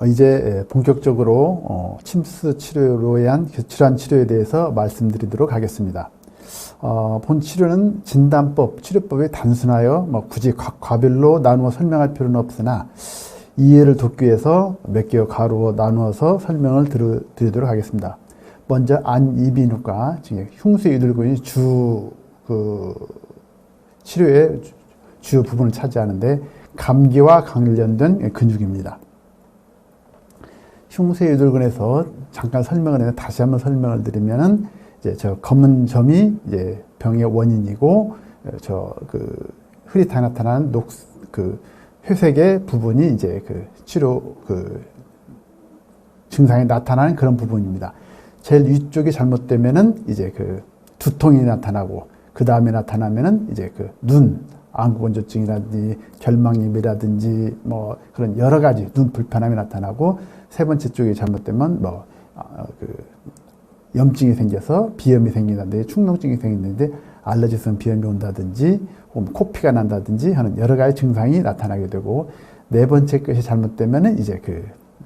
이제 본격적으로 침수 치료로 의한 질환 치료에 대해서 말씀드리도록 하겠습니다. 본 치료는 진단법, 치료법이 단순하여 굳이 과별로 나누어 설명할 필요는 없으나 이해를 돕기 위해서 몇 개의 과로 나누어서 설명을 드리도록 하겠습니다. 먼저 안이비인후과, 흉쇄유돌근이 치료의 주요 부분을 차지하는데 감기와 관련된 근육입니다. 흉쇄유돌근에서 잠깐 설명을 했는데 다시 한번 설명을 드리면은 이제 저 검은 점이 이제 병의 원인이고 흐릿하게 나타나는 회색의 부분이 이제 치료 증상이 나타나는 그런 부분입니다. 제일 위쪽이 잘못되면은 이제 두통이 나타나고 그 다음에 나타나면은 이제 안구건조증이라든지 결막염이라든지 그런 여러 가지 눈 불편함이 나타나고 세 번째 쪽이 잘못되면 염증이 생겨서 비염이 생긴다든지 축농증이 생기는데 알러지성 비염이 온다든지 코피가 난다든지 하는 여러 가지 증상이 나타나게 되고 네 번째 것이 잘못되면은 이제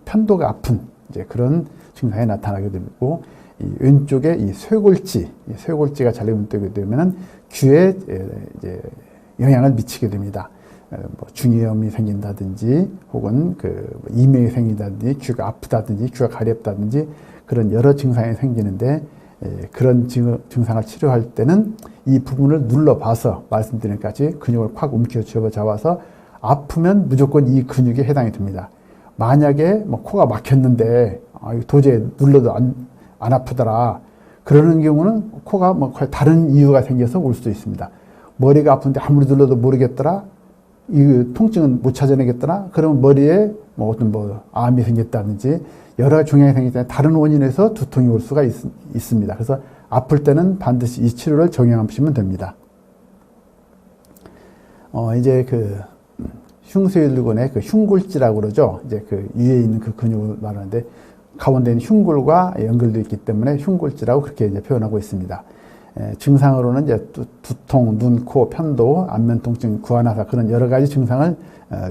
편도가 아픈 이제 그런 증상이 나타나게 되고 이 왼쪽에 이 쇄골지가 잘못되게 되면은 귀에 이제 영향을 미치게 됩니다. 중이염이 생긴다든지 혹은 이명이 생긴다든지 귀가 아프다든지 귀가 가렵다든지 그런 여러 증상이 생기는데 그런 증상을 치료할 때는 이 부분을 눌러봐서 말씀드린 것같이 근육을 콱 움켜 잡아서 아프면 무조건 이 근육에 해당이 됩니다. 만약에 코가 막혔는데 도저히 눌러도 안 아프더라 그러는 경우는 코가 다른 이유가 생겨서 올 수도 있습니다. 머리가 아픈데 아무리 눌러도 모르겠더라, 이 통증은 못 찾아내겠더라, 그러면 머리에 어떤 암이 생겼다든지 여러 가지 종양이 생기기 때문에 다른 원인에서 두통이 올 수가 있습니다. 그래서 아플 때는 반드시 이 치료를 적용하시면 됩니다. 이제 흉쇄유돌근의 흉골지라고 그러죠. 이제 위에 있는 근육을 말하는데 가운데 있는 흉골과 연결되어 있기 때문에 흉골지라고 그렇게 이제 표현하고 있습니다. 증상으로는 이제 두통, 눈, 코, 편도, 안면 통증, 구안화사 그런 여러 가지 증상을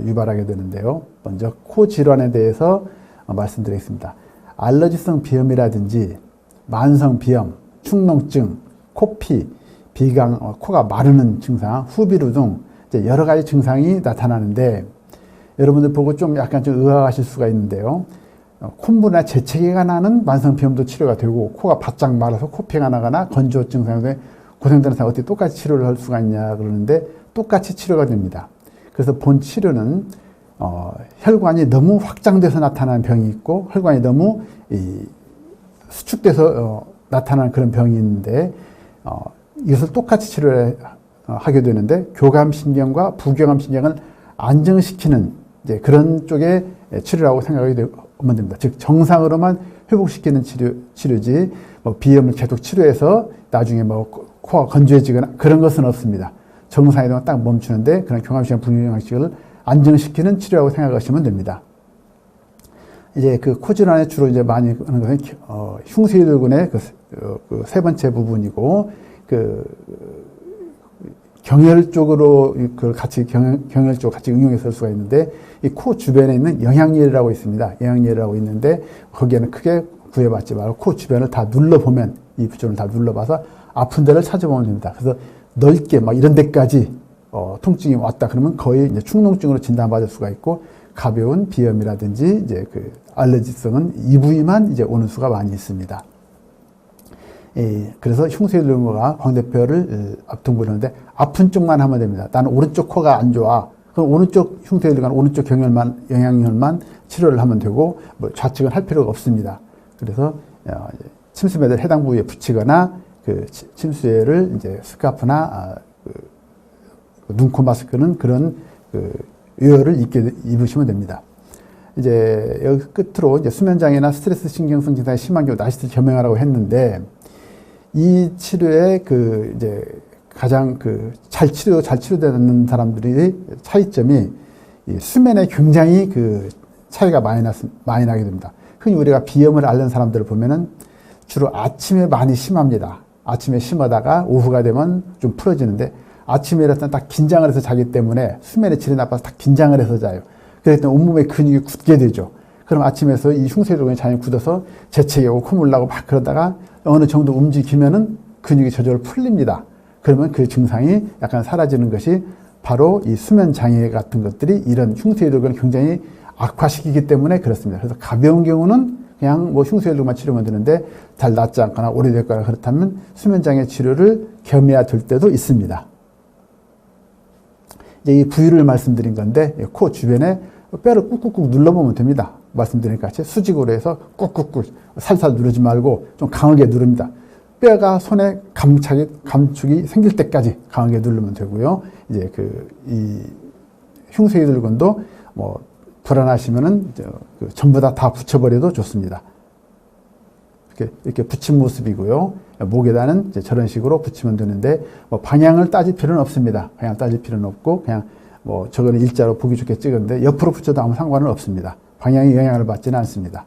유발하게 되는데요. 먼저 코 질환에 대해서 말씀드리겠습니다. 알러지성 비염이라든지 만성 비염, 축농증, 코피, 비강, 코가 마르는 증상, 후비루 등 이제 여러 가지 증상이 나타나는데 여러분들 보고 좀 약간 의아하실 수가 있는데요. 콧물이나 재채기가 나는 만성 비염도 치료가 되고 코가 바짝 말라서 코피가 나거나 건조 증상에 고생되는 사람 어떻게 똑같이 치료를 할 수가 있냐 그러는데 똑같이 치료가 됩니다. 그래서 본 치료는 혈관이 너무 확장돼서 나타나는 병이 있고 혈관이 너무 수축돼서 나타나는 그런 병이 있는데 이것을 똑같이 치료를 하게 되는데 교감신경과 부교감신경을 안정시키는 이제 그런 쪽의 치료라고 생각하게 되면 됩니다. 즉 정상으로만 회복시키는 치료지 비염을 계속 치료해서 나중에 코가 건조해지거나 그런 것은 없습니다. 정상에 되면 딱 멈추는데 그런 교감신경 부교감신경을 안정시키는 치료라고 생각하시면 됩니다. 이제 코 질환에 주로 이제 많이 하는 것은 흉쇄유돌근의 세 번째 부분이고 경혈 쪽으로 경혈 쪽 같이 응용해서 쓸 수가 있는데 이 코 주변에 있는 영양열이라고 있습니다. 영양열이라고 있는데 거기에는 크게 구애받지 말고 코 주변을 다 눌러보면 이 부분을 다 눌러봐서 아픈 데를 찾아보면 됩니다. 그래서 넓게 이런 데까지 통증이 왔다 그러면 거의 이제 축농증으로 진단받을 수가 있고 가벼운 비염이라든지 이제 알레르기성은 이 부위만 이제 오는 수가 많이 있습니다. 그래서 흉쇄유돌근과 광대뼈를 압통부르는데 아픈 쪽만 하면 됩니다. 나는 오른쪽 코가 안 좋아. 그럼 오른쪽 흉쇄유돌근 오른쪽 영양열만 치료를 하면 되고 좌측은 할 필요가 없습니다. 그래서 침수매를 해당 부위에 붙이거나 침수애를 이제 스카프나 눈, 코 마스크는 그런 외열을 입으시면 됩니다. 이제 여기 끝으로 이제 수면장애나 스트레스 신경성 증상이 심한 경우 나시스 겸용하라고 했는데 이 치료에 이제 가장 잘 치료되는 사람들의 차이점이 이 수면에 굉장히 차이가 많이 나게 됩니다. 흔히 우리가 비염을 앓는 사람들을 보면은 주로 아침에 많이 심합니다. 아침에 심하다가 오후가 되면 좀 풀어지는데 아침에 일어나서 딱 긴장을 해서 자기 때문에 수면의 질이 나빠서 딱 긴장을 해서 자요. 그랬더니 온몸의 근육이 굳게 되죠. 그럼 아침에서 이 흉쇄도근이 잔이 굳어서 재채기 오고 콧물 나고 막 그러다가 어느 정도 움직이면은 근육이 저절로 풀립니다. 그러면 그 증상이 약간 사라지는 것이 바로 이 수면 장애 같은 것들이 이런 흉쇄도근을 굉장히 악화시키기 때문에 그렇습니다. 그래서 가벼운 경우는 그냥 뭐 흉쇄도근만 치료하면 되는데 잘 낫지 않거나 오래됐거나 그렇다면 수면 장애 치료를 겸해야 될 때도 있습니다. 이제 이 부위를 말씀드린 건데 코 주변에 뼈를 꾹꾹꾹 눌러보면 됩니다. 말씀드린 것 같이 수직으로 해서 꾹꾹꾹 살살 누르지 말고 좀 강하게 누릅니다. 뼈가 손에 감축이 생길 때까지 강하게 누르면 되고요. 이제 이 흉쇄도근도 뭐 불안하시면은 전부 다 붙여버려도 좋습니다. 이렇게 붙인 모습이고요. 목에다는 이제 저런 식으로 붙이면 되는데 뭐 방향을 따질 필요는 없습니다. 방향 따질 필요는 없고 그냥 뭐 저거는 일자로 보기 좋게 찍었는데 옆으로 붙여도 아무 상관은 없습니다. 방향이 영향을 받지는 않습니다.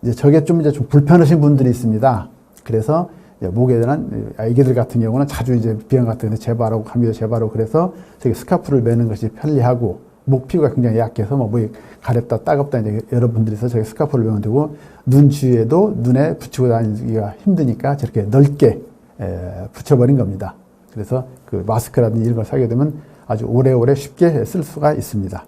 이제 저게 좀 불편하신 분들이 있습니다. 그래서 목에 대한 아기들 같은 경우는 자주 이제 비염 같은 데 재발하고 감기도 재발하고 그래서 저기 스카프를 매는 것이 편리하고 목 피부가 굉장히 약해서 뭐 목이 가렵다 따갑다 이제 여러분들이서 저기 스카프를 매면 되고 눈 주위에도 눈에 붙이고 다니기가 힘드니까 저렇게 넓게 붙여버린 겁니다. 그래서 그 마스크라든지 이런 걸 사게 되면 아주 오래오래 쉽게 쓸 수가 있습니다.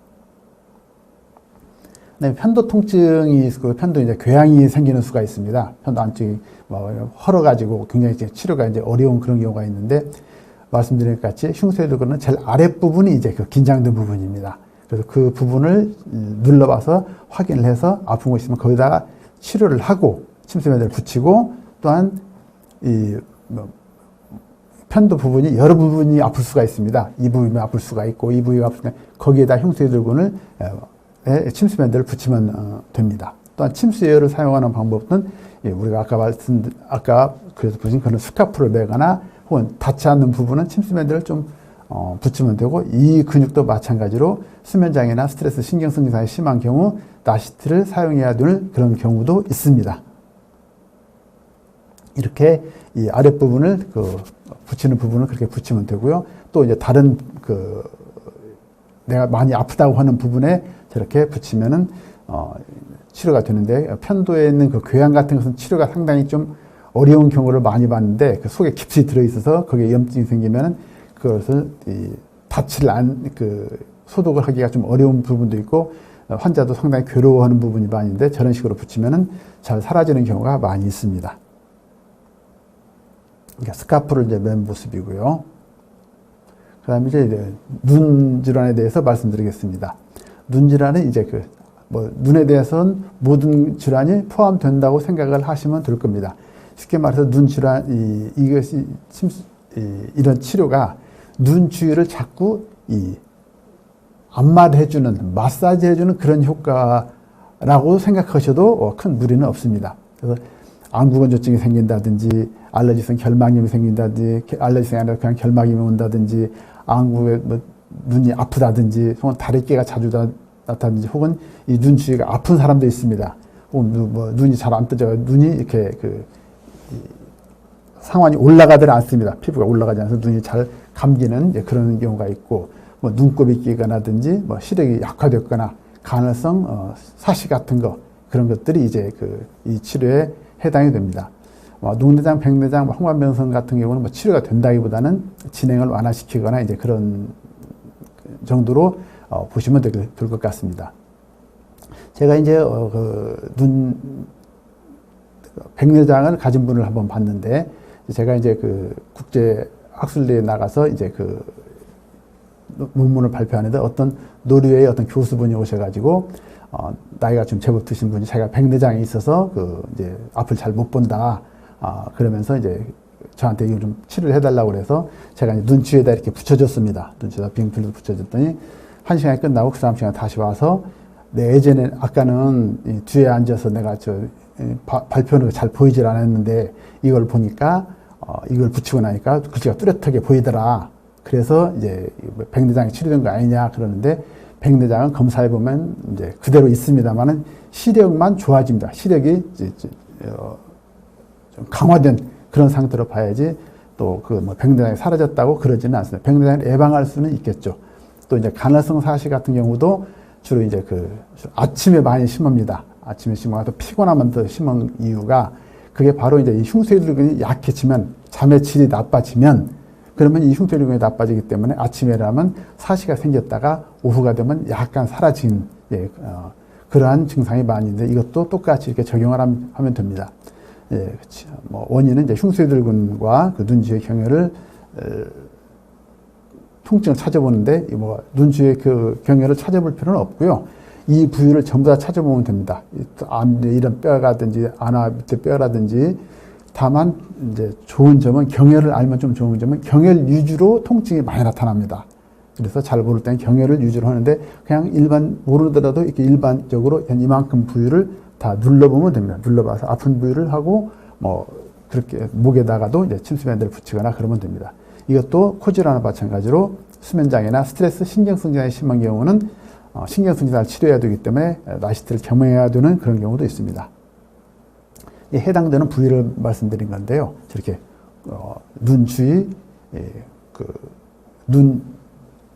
네, 편도 통증이 있고 편도 이제 궤양이 생기는 수가 있습니다. 편도 안쪽이 뭐 헐어가지고 굉장히 이제 치료가 이제 어려운 그런 경우가 있는데 말씀드린 것 같이 흉쇄도근은 제일 아랫부분이 이제 그 긴장된 부분입니다. 그래서 그 부분을 눌러봐서 확인을 해서 아픈 곳이 있으면 거기다가 치료를 하고 침수밴드를 붙이고 또한 이 편도 부분이 여러 부분이 아플 수가 있습니다. 이 부분이 아플 수가 있고 이 부위가 아프면 거기에다 흉쇄도근을 침수밴드를 붙이면 됩니다. 또한 침수예열을 사용하는 방법은 우리가 아까 그래서 보신 그런 스카프를 매거나 혹은 닿지 않는 부분은 침수밴드를 좀 붙이면 되고 이 근육도 마찬가지로 수면장애나 스트레스 신경성 증상이 심한 경우 나시트를 사용해야 될 그런 경우도 있습니다. 이렇게 이 아랫부분을 붙이는 부분을 그렇게 붙이면 되고요. 또 이제 다른 내가 많이 아프다고 하는 부분에 저렇게 붙이면은 치료가 되는데 편도에 있는 그 궤양 같은 것은 치료가 상당히 좀 어려운 경우를 많이 봤는데 그 속에 깊이 들어 있어서 거기에 염증이 생기면은 그것을 소독을 하기가 좀 어려운 부분도 있고 환자도 상당히 괴로워하는 부분이 많이 있는데 저런 식으로 붙이면은 잘 사라지는 경우가 많이 있습니다. 그러니까 스카프를 이제 맨 모습이고요. 그 다음에 이제 눈 질환에 대해서 말씀드리겠습니다. 눈 질환은 이제 눈에 대해서는 모든 질환이 포함된다고 생각을 하시면 될 겁니다. 쉽게 말해서 눈 질환, 이런 치료가 눈 주위를 자꾸 안마해주는, 마사지해주는 그런 효과라고 생각하셔도 큰 무리는 없습니다. 그래서 안구건조증이 생긴다든지, 알레르기성 결막염이 생긴다든지, 알레르기성이 아니라 그냥 결막염이 온다든지, 안구에 눈이 아프다든지, 혹은 다래끼가 자주 나타나든지, 혹은 이 눈 주위가 아픈 사람도 있습니다. 혹은 눈이 잘 안 떠져요. 눈이 이렇게 상완이 올라가지 않습니다. 피부가 올라가지 않아서 눈이 잘 감기는 그런 경우가 있고, 눈곱이 끼거나든지, 시력이 약화됐거나, 간헐성 사시 같은 그런 것들이 이제 이 치료에 해당이 됩니다. 녹내장, 백내장, 홍반변성 같은 경우는 치료가 된다기보다는 진행을 완화시키거나 이제 그런 정도로 보시면 될 것 같습니다. 제가 이제 백내장을 가진 분을 한번 봤는데 제가 이제 국제 학술대회에 나가서 이제 논문을 발표하는데 어떤 노르웨이의 어떤 교수분이 오셔가지고 나이가 좀 제법 드신 분이 자기가 백내장이 있어서 이제 앞을 잘 못 본다. 그러면서 이제 저한테 이거 좀 치료를 해달라고 그래서 제가 이제 눈 주위에다 이렇게 붙여줬습니다. 눈 주위에다 빙필로 붙여줬더니 1시간이 끝나고 그 다음 시간에 다시 와서 예전에 아까는 뒤에 앉아서 내가 발표는 잘 보이질 않았는데 이걸 보니까 이걸 붙이고 나니까 글씨가 뚜렷하게 보이더라. 그래서 이제 백내장이 치료된 거 아니냐 그러는데 백내장은 검사해보면 이제 그대로 있습니다만은 시력만 좋아집니다. 시력이 이제 좀 강화된 그런 상태로 봐야지 또 백내장이 사라졌다고 그러지는 않습니다. 백내장을 예방할 수는 있겠죠. 또 이제 간헐성 사시 같은 경우도 주로 이제 아침에 많이 심합니다. 아침에 심어서 또 피곤하면 더 심은 이유가 그게 바로 이제 이 흉쇄유돌근이 약해지면 잠의 질이 나빠지면 그러면 이 흉쇄유돌근이 나빠지기 때문에 아침에라면 사시가 생겼다가 오후가 되면 약간 사라진 그러한 증상이 많이 있는데 이것도 똑같이 이렇게 적용을 하면 됩니다. 예, 뭐 원인은 이제 흉쇄유돌근과 그 눈주의 경혈을 통증을 찾아보는데 뭐 눈주의 그 경혈을 찾아볼 필요는 없고요. 이 부위를 전부 다 찾아보면 됩니다. 이런 뼈라든지 안아 밑에 뼈라든지 다만 이제 좋은 점은 경혈을 알면 좀 좋은 점은 경혈 위주로 통증이 많이 나타납니다. 그래서 잘 모를 때는 경혈을 위주로 하는데 그냥 일반 모르더라도 이렇게 일반적으로 이만큼 부위를 다 눌러보면 됩니다. 눌러봐서 아픈 부위를 하고 뭐 그렇게 목에다가도 이제 침수밴드를 붙이거나 그러면 됩니다. 이것도 코질환과 마찬가지로 수면장애나 스트레스 신경성장애 심한 경우는 신경성질환을 치료해야 되기 때문에 나시트를 겸해야 되는 그런 경우도 있습니다. 해당되는 부위를 말씀드린 건데요. 저렇게 눈 주위,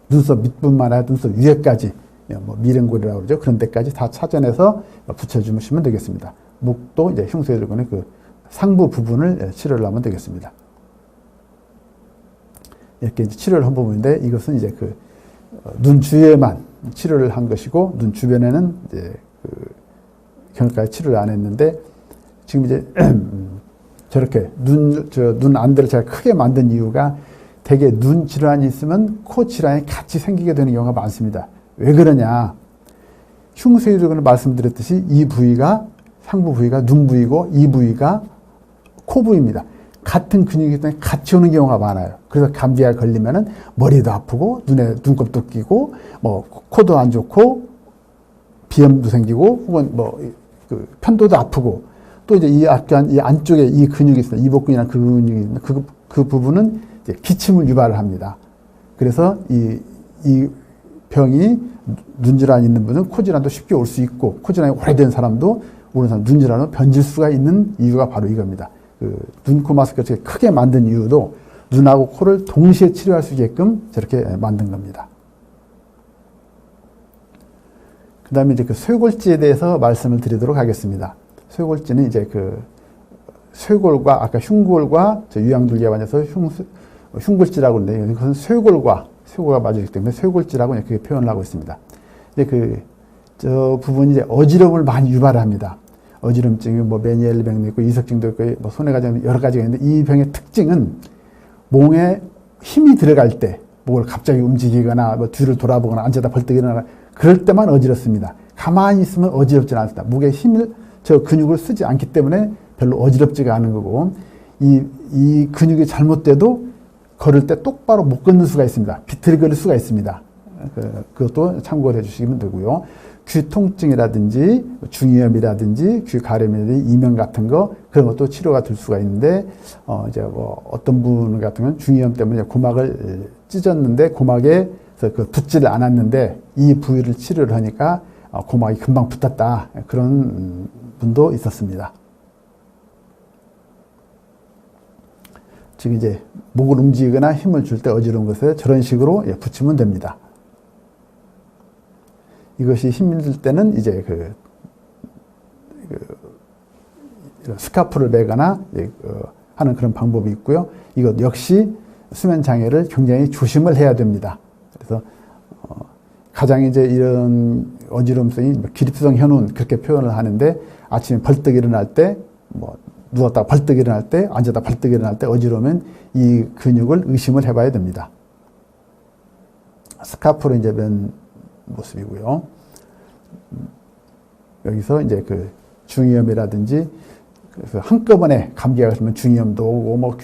눈썹 밑부분만 아니라 눈썹 위에까지 뭐 미령골이라고 그러죠. 그런 데까지 다 찾아내서 붙여주시면 되겠습니다. 목도 이제 흉쇄유돌근의 그 상부 부분을 치료를 하면 되겠습니다. 이렇게 이제 치료를 한 부분인데 이것은 이제 눈 주위에만 치료를 한 것이고 눈 주변에는 이제 경혈까지 치료를 안 했는데 지금 이제 저렇게 눈 안대를 제가 크게 만든 이유가 대개 눈 질환이 있으면 코 질환이 같이 생기게 되는 경우가 많습니다. 왜 그러냐? 흉쇄유돌근을 말씀드렸듯이 이 부위가 상부 부위가 눈 부위고 이 부위가 코 부위입니다. 같은 근육이기 때문에 같이 오는 경우가 많아요. 그래서 감기가 걸리면은 머리도 아프고 눈에 눈곱도 끼고 뭐 코도 안 좋고 비염도 생기고 혹은 편도도 아프고 또 이제 이 약간 이 안쪽에 이 근육이 있어요. 이복근이나 그 근육이 있는 그 부분은 이제 기침을 유발을 합니다. 그래서 이 병이 눈질환이 있는 분은 코질환도 쉽게 올 수 있고 코질환이 오래된 사람도 오는 사람 눈질환으로 변질 수가 있는 이유가 바로 이겁니다. 눈, 코 마스크를 저렇게 크게 만든 이유도 눈하고 코를 동시에 치료할 수 있게끔 저렇게 만든 겁니다. 그 다음에 이제 쇄골지에 대해서 말씀을 드리도록 하겠습니다. 쇄골지는 이제 쇄골과 아까 흉골과 유양둘기가 맞아서 흉골지라고 하는데 이것은 쇄골과 맞기 때문에 쇄골지라고 이렇게 표현을 하고 있습니다. 근데 저 부분이 이제 어지러움을 많이 유발합니다. 어지럼증이 뭐 메니엘병도 있고 이석증도 있고 뭐 손해가정 여러 가지가 있는데 이 병의 특징은 몸에 힘이 들어갈 때 목을 갑자기 움직이거나 뭐 뒤를 돌아보거나 앉아다 벌떡 일어나거나 그럴 때만 어지럽습니다. 가만히 있으면 어지럽지는 않습니다. 목에 저 근육을 쓰지 않기 때문에 별로 어지럽지가 않은 거고 이 근육이 잘못돼도 걸을 때 똑바로 못 걷는 수가 있습니다. 비틀거릴 수가 있습니다. 그것도 참고를 해주시면 되고요. 귀 통증이라든지 중이염이라든지 귀 가려움이라든지 이명 같은 거 그런 것도 치료가 될 수가 있는데 이제 뭐 어떤 분 같은 경우는 중이염 때문에 고막을 찢었는데 고막에 붙지를 않았는데 이 부위를 치료를 하니까 고막이 금방 붙었다 그런 분도 있었습니다. 즉 이제 목을 움직이거나 힘을 줄 때 어지러운 것에 저런 식으로 붙이면 됩니다. 이것이 힘들 때는 이제 스카프를 매거나 하는 그런 방법이 있고요. 이것 역시 수면 장애를 굉장히 조심을 해야 됩니다. 그래서 가장 이제 이런 어지럼성이 기립성 현운 그렇게 표현을 하는데 아침에 벌떡 일어날 때 뭐 누웠다가 벌떡 일어날 때 앉았다 벌떡 일어날 때 어지러우면 이 근육을 의심을 해봐야 됩니다. 스카프로 이제 맨 모습이고요. 여기서 이제 중이염이라든지 한꺼번에 감기가 있으면 중이염도 오고 뭐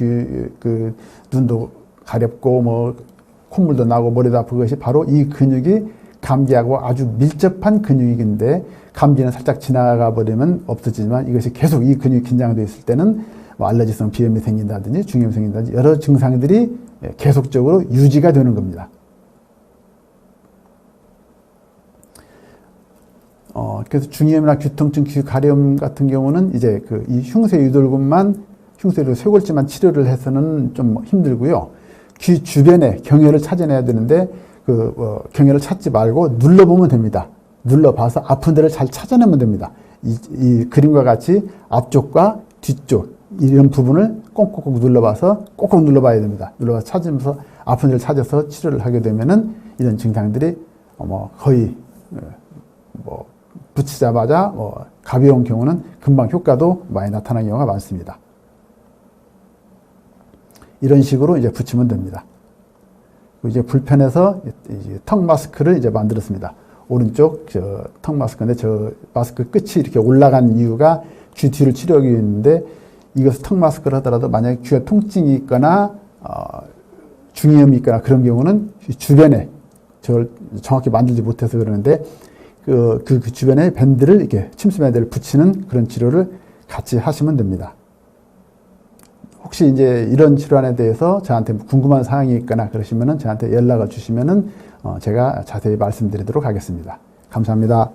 눈도 가렵고 뭐 콧물도 나고 머리도 아프고 그것이 바로 이 근육이 감기하고 아주 밀접한 근육인데 감기는 살짝 지나가 버리면 없어지지만 이것이 계속 이 근육이 긴장되어 있을 때는 뭐 알러지성 비염이 생긴다든지 중이염이 생긴다든지 여러 증상들이 계속적으로 유지가 되는 겁니다. 그래서 중이염이나 귀통증, 귀가려움 같은 경우는 이제 이 흉쇄유돌근만 쇄골지만 치료를 해서는 좀 힘들고요. 귀 주변에 경혈을 찾아내야 되는데 경혈을 찾지 말고 눌러보면 됩니다. 눌러봐서 아픈 데를 잘 찾아내면 됩니다. 이 그림과 같이 앞쪽과 뒤쪽 이런 부분을 꽁꽁꽁 눌러봐서 꼭꼭 눌러봐야 됩니다. 눌러봐서 찾으면서 아픈 데를 찾아서 치료를 하게 되면은 이런 증상들이 거의 붙이자마자 가벼운 경우는 금방 효과도 많이 나타나는 경우가 많습니다. 이런 식으로 이제 붙이면 됩니다. 이제 불편해서 이제 턱 마스크를 이제 만들었습니다. 오른쪽 턱 마스크인데 저 마스크 끝이 이렇게 올라간 이유가 귀 뒤를 치료하기 위해서인데 이것을 턱 마스크를 하더라도 만약에 귀에 통증이 있거나 중이염이 있거나 그런 경우는 주변에 저걸 정확히 만들지 못해서 그러는데 그 주변에 밴드를 이렇게 침수 밴드를 붙이는 그런 치료를 같이 하시면 됩니다. 혹시 이제 이런 질환에 대해서 저한테 궁금한 사항이 있거나 그러시면은 저한테 연락을 주시면은 제가 자세히 말씀드리도록 하겠습니다. 감사합니다.